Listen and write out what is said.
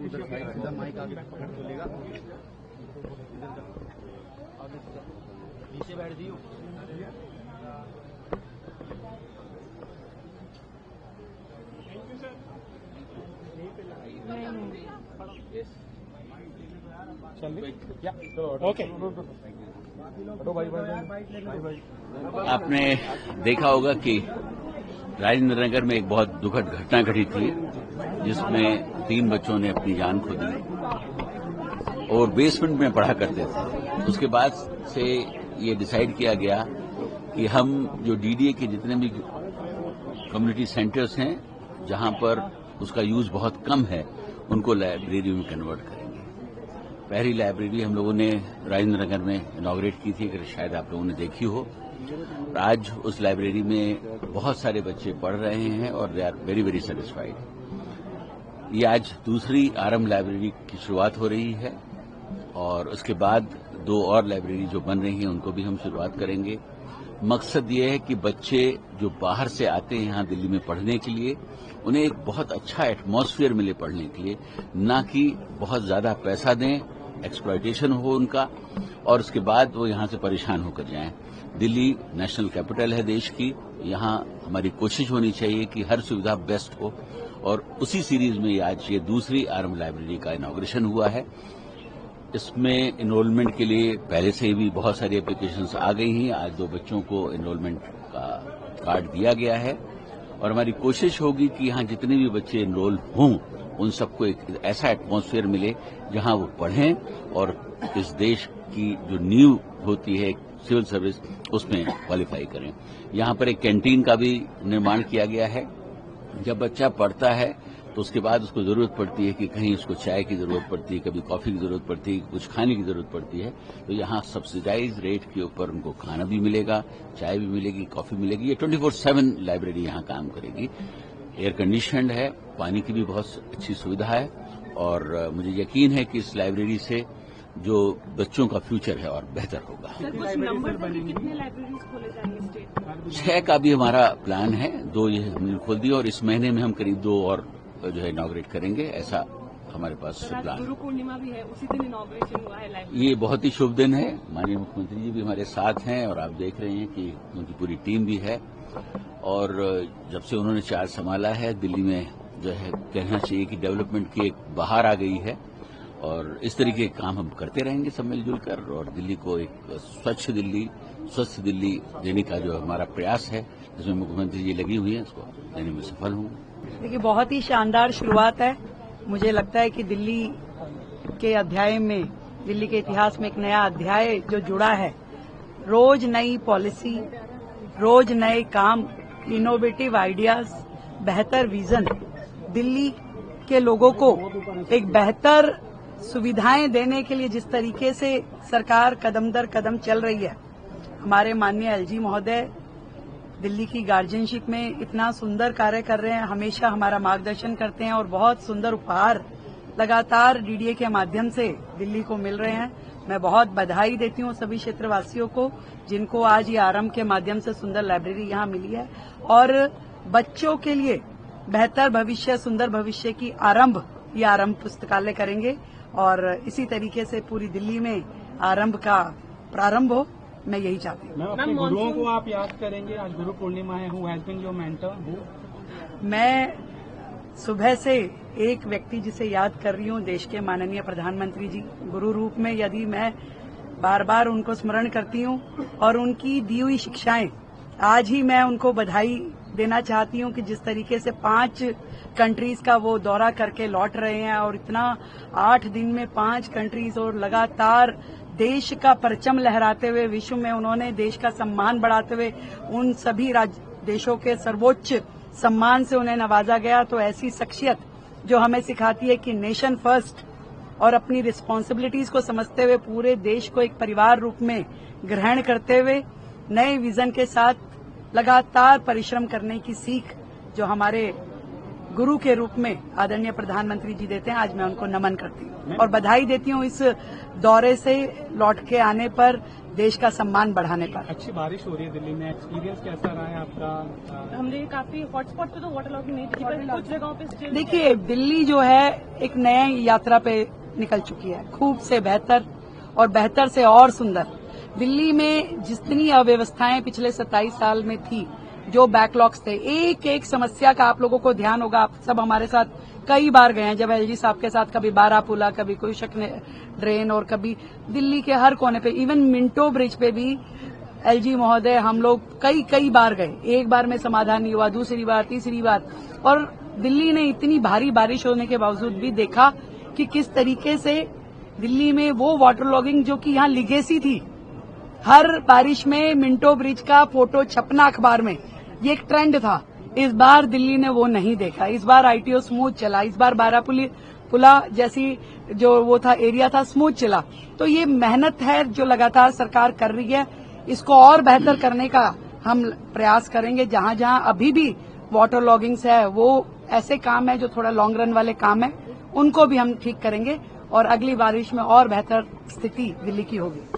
उधर माइक आगे पकड़ तो लेगा, आगे नीचे बैठ जाइए। ओके, आपने देखा होगा कि राजेंद्र नगर में एक बहुत दुखद घटना घटी थी जिसमें 3 बच्चों ने अपनी जान खो दी और बेसमेंट में पढ़ा करते थे। उसके बाद से ये डिसाइड किया गया कि हम जो डीडीए के जितने भी कम्युनिटी सेंटर्स हैं जहां पर उसका यूज बहुत कम है उनको लाइब्रेरी में कन्वर्ट करेंगे। पहली लाइब्रेरी हम लोगों ने राजेंद्र नगर में इनॉग्रेट की थी, अगर शायद आप लोगों ने देखी हो। आज उस लाइब्रेरी में बहुत सारे बच्चे पढ़ रहे हैं और they are very very satisfied. ये आज दूसरी आरंभ लाइब्रेरी की शुरुआत हो रही है और उसके बाद 2 और लाइब्रेरी जो बन रही हैं उनको भी हम शुरुआत करेंगे। मकसद ये है कि बच्चे जो बाहर से आते हैं यहाँ दिल्ली में पढ़ने के लिए उन्हें एक बहुत अच्छा एटमॉस्फेयर मिले पढ़ने के लिए, ना कि बहुत ज्यादा पैसा दें, एक्सप्लॉयटेशन हो उनका और उसके बाद वो यहाँ से परेशान होकर जाएं। दिल्ली नेशनल कैपिटल है देश की, यहाँ हमारी कोशिश होनी चाहिए कि हर सुविधा बेस्ट हो और उसी सीरीज में आज ये दूसरी आरंभ लाइब्रेरी का इनॉग्रेशन हुआ है। इसमें इनरोलमेंट के लिए पहले से भी बहुत सारी एप्लीकेशंस आ गई हैं। आज 2 बच्चों को इनरोलमेंट का कार्ड दिया गया है और हमारी कोशिश होगी कि यहाँ जितने भी बच्चे इनरोल हों उन सबको एक ऐसा एटमॉस्फेयर मिले जहां वो पढ़ें और इस देश की जो नींव होती है सिविल सर्विस उसमें क्वालिफाई करें। यहाँ पर एक कैंटीन का भी निर्माण किया गया है। जब बच्चा पढ़ता है तो उसके बाद उसको जरूरत पड़ती है कि कहीं उसको चाय की जरूरत पड़ती है, कभी कॉफी की जरूरत पड़ती है, कुछ खाने की जरूरत पड़ती है, तो यहाँ सब्सिडाइज रेट के ऊपर उनको खाना भी मिलेगा, चाय भी मिलेगी, कॉफी मिलेगी। ये 24/7 लाइब्रेरी यहाँ काम करेगी। एयर कंडीशनड है, पानी की भी बहुत अच्छी सुविधा है और मुझे यकीन है कि इस लाइब्रेरी से जो बच्चों का फ्यूचर है और बेहतर होगा। सर, कुछ नंबर कितने लाइब्रेरीज खोले जाएंगे स्टेट में? 6 का भी हमारा प्लान है, 2 ये हमने खोल दिया और इस महीने में हम करीब 2 और जो है इनॉग्रेट करेंगे, ऐसा हमारे पास प्लान। गुरु पूर्णिमा भी है, उसी दिन इनॉग्रेशन हुआ है लाइब्रेरी। ये बहुत ही शुभ दिन है। माननीय मुख्यमंत्री जी भी हमारे साथ हैं और आप देख रहे हैं कि उनकी पूरी टीम भी है और जब से उन्होंने चार्ज संभाला है दिल्ली में जो है कहना चाहिए कि डेवलपमेंट की एक बहार आ गई है और इस तरीके के काम हम करते रहेंगे सब मिलजुल कर और दिल्ली को एक स्वच्छ दिल्ली, स्वस्थ दिल्ली देने का जो हमारा प्रयास है जिसमें मुख्यमंत्री जी लगी हुई है उसको देने में सफल हूँ। देखिए, बहुत ही शानदार शुरुआत है। मुझे लगता है कि दिल्ली के अध्याय में, दिल्ली के इतिहास में एक नया अध्याय जो जुड़ा है। रोज नई पॉलिसी, रोज नए काम, इनोवेटिव आइडियाज, बेहतर विजन, दिल्ली के लोगों को एक बेहतर सुविधाएं देने के लिए जिस तरीके से सरकार कदम दर कदम चल रही है। हमारे माननीय एलजी महोदय दिल्ली की गार्जियनशिप में इतना सुंदर कार्य कर रहे हैं, हमेशा हमारा मार्गदर्शन करते हैं और बहुत सुंदर उपहार लगातार डीडीए के माध्यम से दिल्ली को मिल रहे हैं। मैं बहुत बधाई देती हूँ सभी क्षेत्रवासियों को जिनको आज ये आरंभ के माध्यम से सुंदर लाइब्रेरी यहाँ मिली है और बच्चों के लिए बेहतर भविष्य, सुंदर भविष्य की आरंभ, ये आरंभ पुस्तकालय करेंगे और इसी तरीके से पूरी दिल्ली में आरंभ का प्रारंभ हो, मैं यही चाहती हूँ। मैम, अपने गुरुओं को आप याद करेंगे? आज गुरु पूर्णिमा है। Who has been your mentor? मैं सुबह से एक व्यक्ति जिसे याद कर रही हूँ, देश के माननीय प्रधानमंत्री जी। गुरु रूप में यदि मैं बार बार उनको स्मरण करती हूँ और उनकी दी हुई शिक्षाएं, आज ही मैं उनको बधाई देना चाहती हूँ कि जिस तरीके से 5 कंट्रीज का वो दौरा करके लौट रहे हैं और इतना 8 दिन में 5 कंट्रीज और लगातार देश का परचम लहराते हुए विश्व में उन्होंने देश का सम्मान बढ़ाते हुए उन सभी देशों के सर्वोच्च सम्मान से उन्हें नवाजा गया। तो ऐसी शख्सियत जो हमें सिखाती है कि नेशन फर्स्ट और अपनी रिस्पॉन्सिबिलिटीज को समझते हुए पूरे देश को एक परिवार रूप में ग्रहण करते हुए नए विजन के साथ लगातार परिश्रम करने की सीख जो हमारे गुरु के रूप में आदरणीय प्रधानमंत्री जी देते हैं, आज मैं उनको नमन करती हूँ और बधाई देती हूँ इस दौरे से लौट के आने पर, देश का सम्मान बढ़ाने पर। अच्छी बारिश हो रही है दिल्ली में, एक्सपीरियंस कैसा रहा है आपका? हमने काफी हॉटस्पॉट पे तो वाटर लॉगिंग नहीं दिखी, पर कुछ जगहों पे स्टिल देखिए, दिल्ली जो है एक नए यात्रा पे निकल चुकी है, खूब से बेहतर और बेहतर से और सुंदर। दिल्ली में जितनी अव्यवस्थाएं पिछले 27 साल में थी, जो बैकलॉग्स थे, एक एक समस्या का आप लोगों को ध्यान होगा। आप सब हमारे साथ कई बार गए हैं, जब एलजी साहब के साथ कभी बारापुला, कभी कोई ड्रेन और कभी दिल्ली के हर कोने पे, इवन मिंटो ब्रिज पे भी एलजी महोदय हम लोग कई बार गए। एक बार में समाधान नहीं हुआ, दूसरी बार, तीसरी बार, और दिल्ली ने इतनी भारी बारिश होने के बावजूद भी देखा कि किस तरीके से दिल्ली में वो वाटर लॉगिंग जो कि यहाँ लिगेसी थी, हर बारिश में मिंटो ब्रिज का फोटो छपना अखबार में, ये एक ट्रेंड था। इस बार दिल्ली ने वो नहीं देखा। इस बार आईटीओ स्मूथ चला, इस बार बारापुला जैसी जो वो था एरिया था, स्मूथ चला। तो ये मेहनत है जो लगातार सरकार कर रही है, इसको और बेहतर करने का हम प्रयास करेंगे। जहां जहां अभी भी वाटर लॉगिंग्स है, वो ऐसे काम है जो थोड़ा लॉन्ग रन वाले काम है, उनको भी हम ठीक करेंगे और अगली बारिश में और बेहतर स्थिति दिल्ली की होगी।